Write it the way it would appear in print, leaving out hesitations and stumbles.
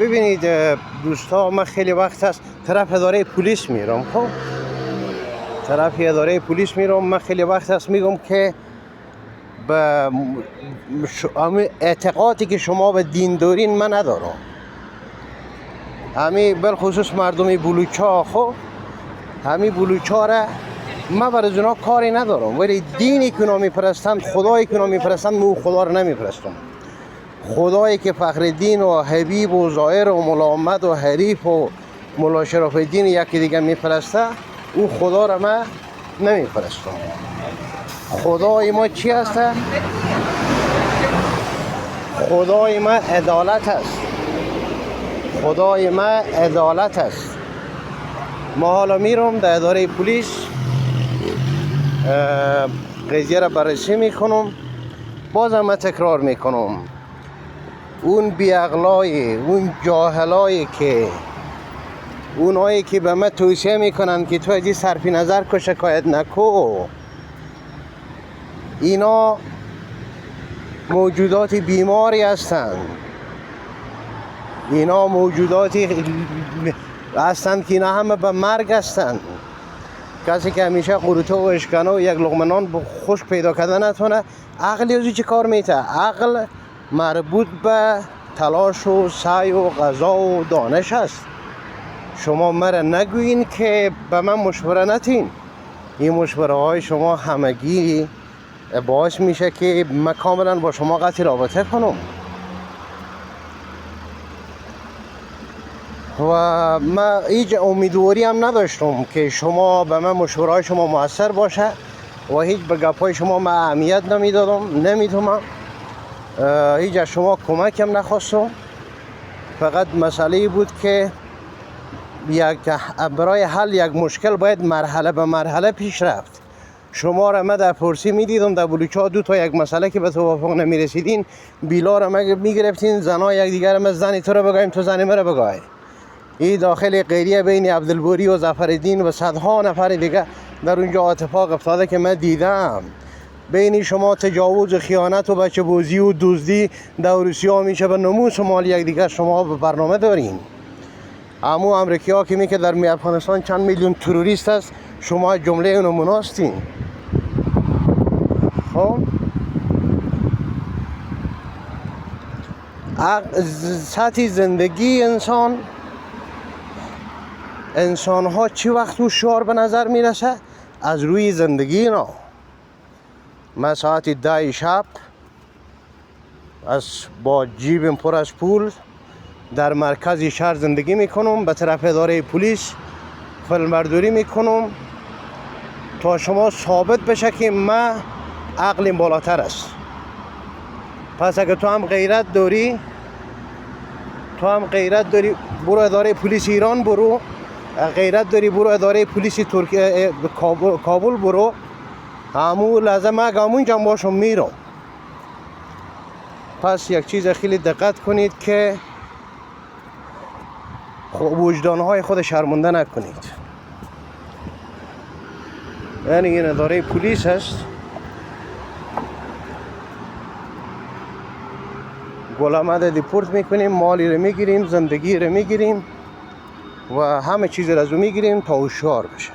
ببینید دوستا، من خیلی وقت است طرف اداره پلیس میرم. خب طرف اداره پلیس میرم، من خیلی وقت است میگم که به اعتقادی که شما به دین دارین من ندارم. همین بالخصوص مردم بلوچا، خب همین بلوچا را من برای اونا کاری ندارم، ولی دینی که اونا میپرستند، خدایی که اونا میپرستند، من خدا رو نمیپرستم. خدایی که فخرالدین و حبیب و ظاهر و مولا احمد و حریف و مولا شرف الدین یکی دیگه میپرسته، او خدا را من نمیپرستم. خدای ما چی هست؟ خدای ما عدالت است. خدای ما عدالت است. ما حالا میرم در اداره پلیس، قضیه را بررسی میکنم. بازم من تکرار میکنم، اون بیعقلای، اون جاهلایی که اونایی که به من توصیه میکنن که تو از این صرف نظر که شکایت نکو، اینا موجودات بیماری هستند. اینا موجوداتی هستند که اینا همه به مرگ هستند. کسی که همیشه قروته و اشکنه و یک لقمه نان خوش پیدا کردن نتونه، عقلی ازی چه کار میته؟ عقل مربوط به تلاش و سعی و غذا و دانش است. شما مرا نگوین که به من مشوره نتین. این مشوره های شما همگی باعث میشه که من کاملا با شما قطع رابطه کنم و من هیچ امیدواری هم نداشتم که شما به من مشوره های شما مؤثر باشه و هیچ به گپ های شما من اهمیت نمیدم. هیچ از شما کمک هم نخواستم. فقط مسئله بود که برای حل یک مشکل باید مرحله به مرحله پیش رفت. شما را من در پرسی میدیدم در بلوچا دو تا یک مسئله که به توافق نمیرسیدین، بیلا را میگرفتین، زنا یک دیگر ما زنی تو را بگایم، تو زنی مرا بگای. این داخل قیریه بین عبدالباری و ظفرالدین و صدها نفر دیگه در اونجا اتفاق افتاده که من دیدم. بین شما تجاوز و خیانت و بچه بازی و دزدی در روسیه میشه به نموس و مال یک دیگه شما به برنامه دارین. امو امریکا که میگه در افغانستان چند میلیون تروریست است، شما جمله اونو مناستین. خب سطح زندگی انسان ها چی وقت هوشیار به نظر میرسه؟ از روی زندگی اینا. من ساعت 10 شب با جیبم پر از پول در مرکز شهر زندگی میکنم، به طرف اداره پلیس فیلمبرداری میکنم تا شما ثابت بشه که من عقلم بالاتر است. پس اگه تو هم غیرت داری برو اداره پلیس ایران، برو. غیرت داری برو اداره پلیس ترکیه کابل برو. همون لحظه من همونجا باشم میرم. پس یک چیز خیلی دقت کنید که وجدانهای خود شرمنده نکنید. یعنی این اداره پلیس هست، گلامده دیپورت میکنیم، مالی رو میگیریم، زندگی رو میگیریم و همه چیز رو از او میگیریم تا هوشیار بشه.